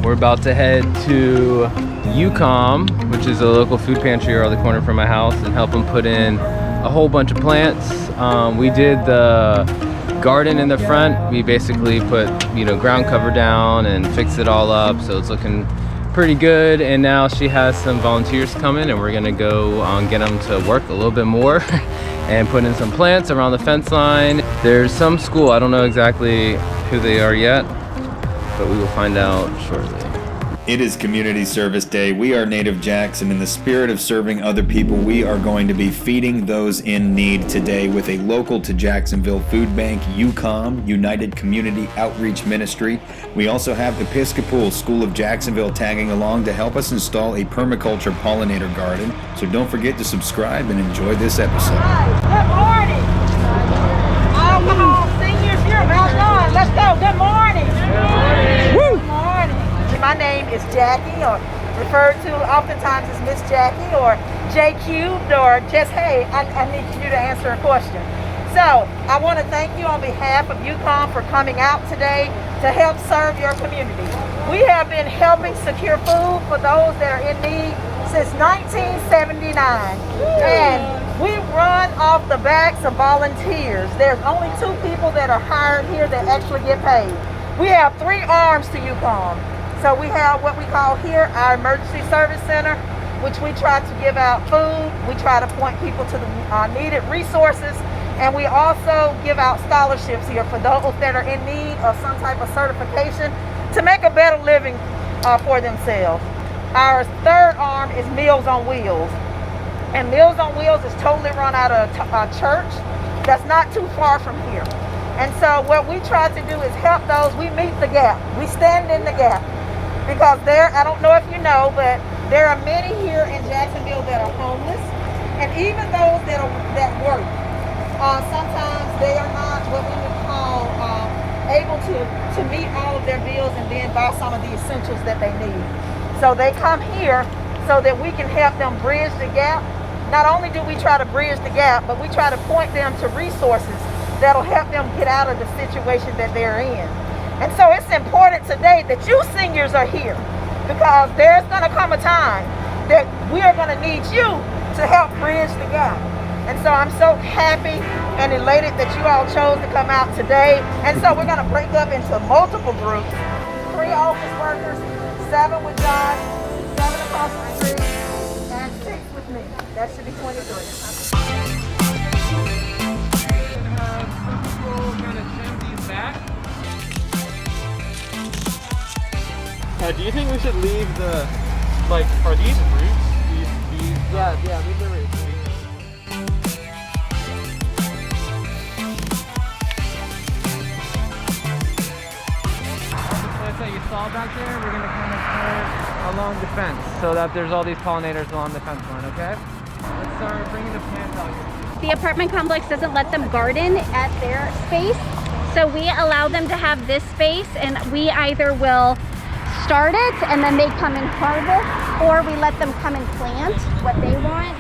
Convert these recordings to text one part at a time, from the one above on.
We're about to head to UCOM, which is a local food pantry around the corner from my house, and help them put in a whole bunch of plants. We did the garden in the front. We basically put, ground cover down and fixed it all up, so it's looking pretty good. And now she has some volunteers coming, and we're gonna go get them to work a little bit more and put in some plants around the fence line. There's some school, I don't know exactly who they are yet, but we will find out shortly. It is Community Service Day. We are NativeJax, and in the spirit of serving other people, we are going to be feeding those in need today with a local to Jacksonville food bank, UCOM, United Community Outreach Ministry. We also have Episcopal School of Jacksonville tagging along to help us install a permaculture pollinator garden. So don't forget to subscribe and enjoy this episode. Good morning. Alcohol seniors, you're about done. Let's go. Good morning. Good morning. Woo. Good morning. My name is Jackie, or referred to oftentimes as Miss Jackie, or J Cubed, or just, hey, I need you to answer a question. So I want to thank you on behalf of UCOM for coming out today to help serve your community. We have been helping secure food for those that are in need since 1979. And we run off the backs of volunteers. There's only 2 people that are hired here that actually get paid. We have 3 arms to UCOM. So we have what we call here our Emergency Service Center, which we try to give out food. We try to point people to the needed resources. And we also give out scholarships here for those that are in need of some type of certification to make a better living for themselves. Our 3rd arm is Meals on Wheels. And Meals on Wheels is totally run out of a church that's not too far from here. And so what we try to do is help those. We meet the gap. We stand in the gap. Because I don't know if you know, but there are many here in Jacksonville that are homeless. And even those that work, sometimes they are not what we would call able to meet all of their bills and then buy some of the essentials that they need. So they come here so that we can help them bridge the gap. Not only do we try to bridge the gap, but we try to point them to resources that'll help them get out of the situation that they're in. And so it's important today that you seniors are here, because there's going to come a time that we are going to need you to help bridge the gap. And so I'm so happy and elated that you all chose to come out today. And so we're going to break up into multiple groups. 3 office workers, 7 with John, 7 across the street, and 6 with me. That should be 23. Some people kind of trim these back. Do you think we should leave the, are these roots? These Yeah, leave the roots. All the plants that you saw back there, we're going to kind of put along the fence so that there's all these pollinators along the fence line, okay? Let's start bringing the plants out here. The apartment complex doesn't let them garden at their space, so we allow them to have this space, and we either will start it and then they come and harvest, or we let them come and plant what they want.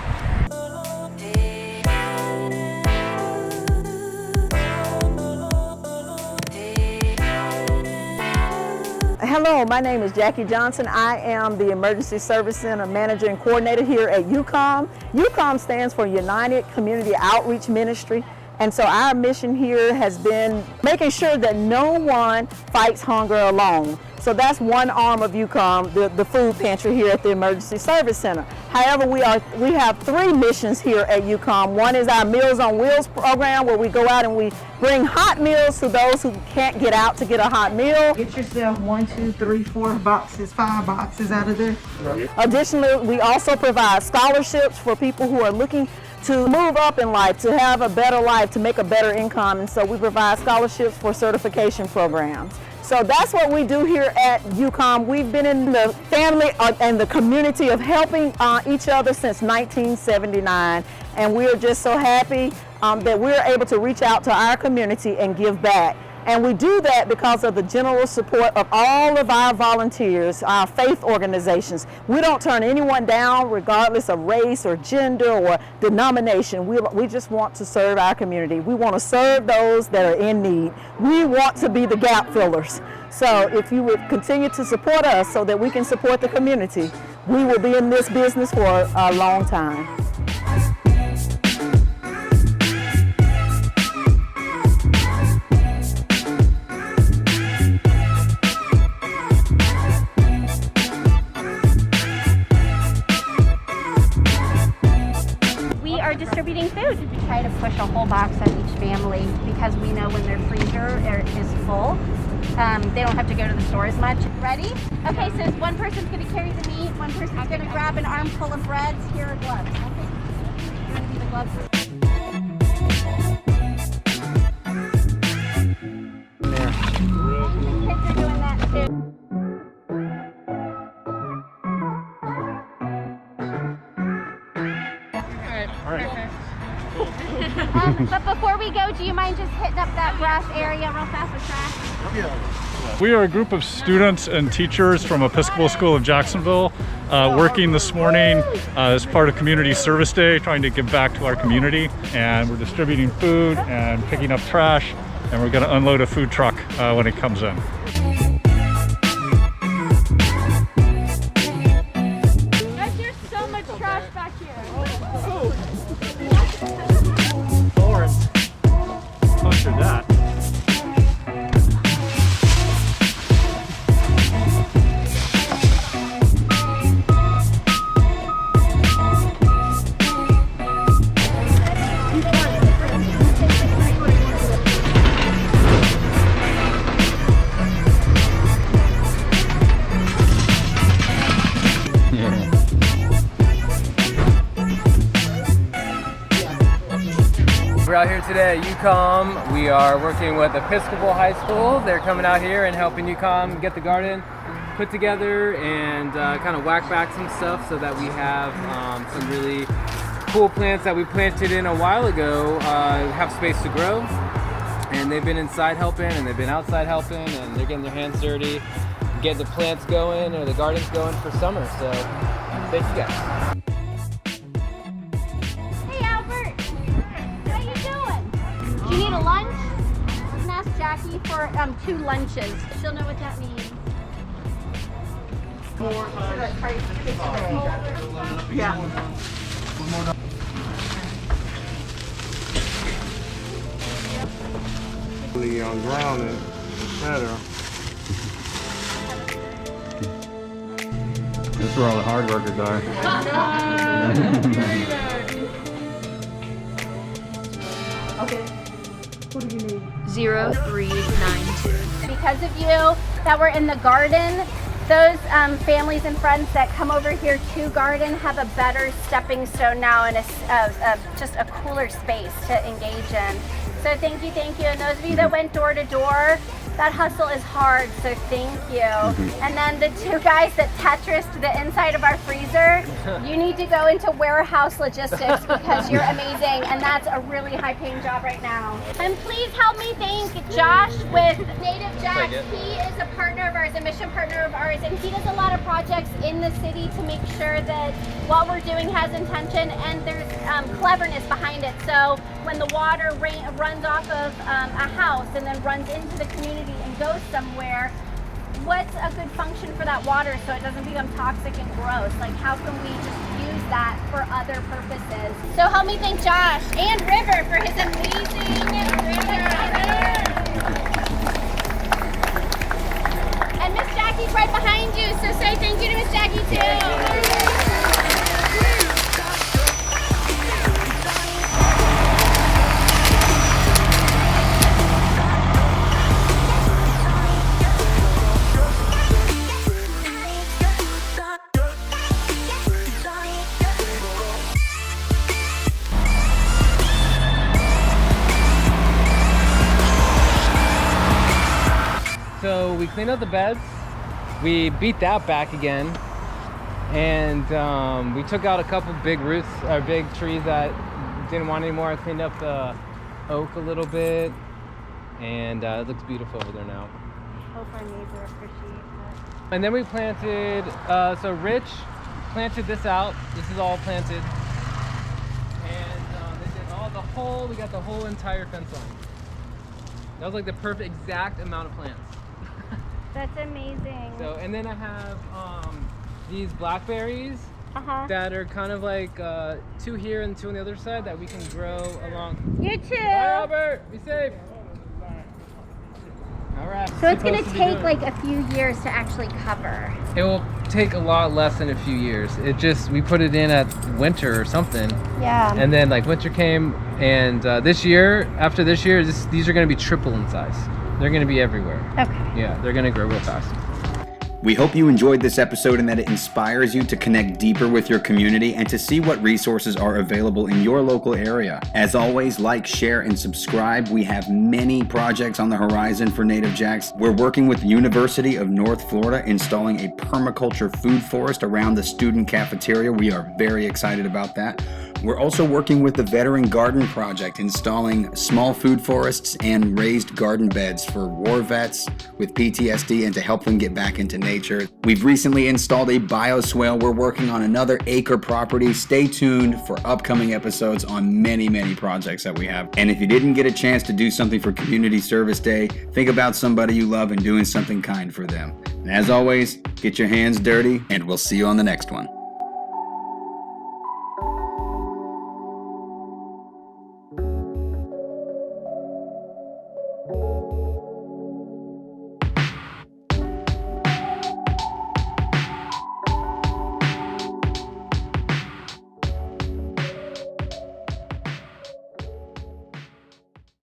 Hello, my name is Jackie Johnson. I am the Emergency Service Center Manager and Coordinator here at UCOM. UCOM stands for United Community Outreach Ministry. And so our mission here has been making sure that no one fights hunger alone. So that's one arm of UCOM, the food pantry here at the Emergency Service Center. However, we have 3 missions here at UCOM. One is our Meals on Wheels program, where we go out and we bring hot meals to those who can't get out to get a hot meal. Get yourself 1, 2, 3, 4 boxes, 5 boxes out of there. Additionally, we also provide scholarships for people who are looking to move up in life, to have a better life, to make a better income. And so we provide scholarships for certification programs. So that's what we do here at UCOM. We've been in the family and the community of helping each other since 1979. And we're just so happy that we're able to reach out to our community and give back. And we do that because of the generous support of all of our volunteers, our faith organizations. We don't turn anyone down regardless of race or gender or denomination. We just want to serve our community. We want to serve those that are in need. We want to be the gap fillers. So if you would continue to support us so that we can support the community, we will be in this business for a long time. Distributing food. We try to push a whole box on each family because we know when their freezer is full, they don't have to go to the store as much. Ready? Okay, so one person's going to carry the meat, one person's going to grab an armful of breads. Here are gloves. Okay. You want to be the gloves? Kids are doing that too. But before we go, do you mind just hitting up that grass area real fast with trash? We are a group of students and teachers from Episcopal School of Jacksonville working this morning as part of Community Service Day, trying to give back to our community. And we're distributing food and picking up trash, and we're going to unload a food truck when it comes in. Guys, there's so much trash back here. After that. We're out here today at UCOM. We are working with Episcopal High School. They're coming out here and helping UCOM get the garden put together and kind of whack back some stuff so that we have some really cool plants that we planted in a while ago have space to grow. And they've been inside helping and they've been outside helping and they're getting their hands dirty, getting the plants going or the gardens going for summer. So thank you guys. You need a lunch? You can ask Jackie for 2 lunches. She'll know what that means. Yeah. On ground is better. That's where all the hard workers are. 0392. Because of you that were in the garden, those families and friends that come over here to garden have a better stepping stone now and just a cooler space to engage in. So thank you. And those of you that went door to door, that hustle is hard, so thank you. And then the 2 guys that Tetrised the inside of our freezer, you need to go into warehouse logistics because you're amazing, and that's a really high-paying job right now. And please help me thank Josh with NativeJax. He is a partner of ours, a mission partner of ours, and he does a lot of projects in the city to make sure that what we're doing has intention and there's cleverness behind it. So when the water runs off of a house and then runs into the community and goes somewhere, what's a good function for that water so it doesn't become toxic and gross? Like, how can we just use that for other purposes? So help me thank Josh and River for his amazing and Miss Jackie's right behind you, so say thank you to Miss Jackie too. So we cleaned out the beds, we beat that back again, and we took out a couple big roots, or big trees that didn't want anymore. I cleaned up the oak a little bit, and it looks beautiful over there now. I hope our neighbor appreciates it. And then we planted, so Rich planted this out. This is all planted. And they did all the whole, we got the whole entire fence line. That was like the perfect exact amount of plants. That's amazing. So, and then I have these blackberries that are kind of like 2 here and 2 on the other side that we can grow along. You too. Bye, Albert. Be safe. All right. So it's going to take like a few years to actually cover. It will take a lot less than a few years. It just, we put it in at winter or something. Yeah. And then like winter came, and this year, after this year, these are going to be triple in size. They're going to be everywhere. Okay. Yeah, they're going to grow real fast. We hope you enjoyed this episode and that it inspires you to connect deeper with your community and to see what resources are available in your local area. As always, like, share, and subscribe. We have many projects on the horizon for NativeJax. We're working with the University of North Florida, installing a permaculture food forest around the student cafeteria. We are very excited about that. We're also working with the Veteran Garden Project, installing small food forests and raised garden beds for war vets with PTSD and to help them get back into nature. We've recently installed a bioswale. We're working on another acre property. Stay tuned for upcoming episodes on many, many projects that we have. And if you didn't get a chance to do something for Community Service Day, think about somebody you love and doing something kind for them. And as always, get your hands dirty, and we'll see you on the next one.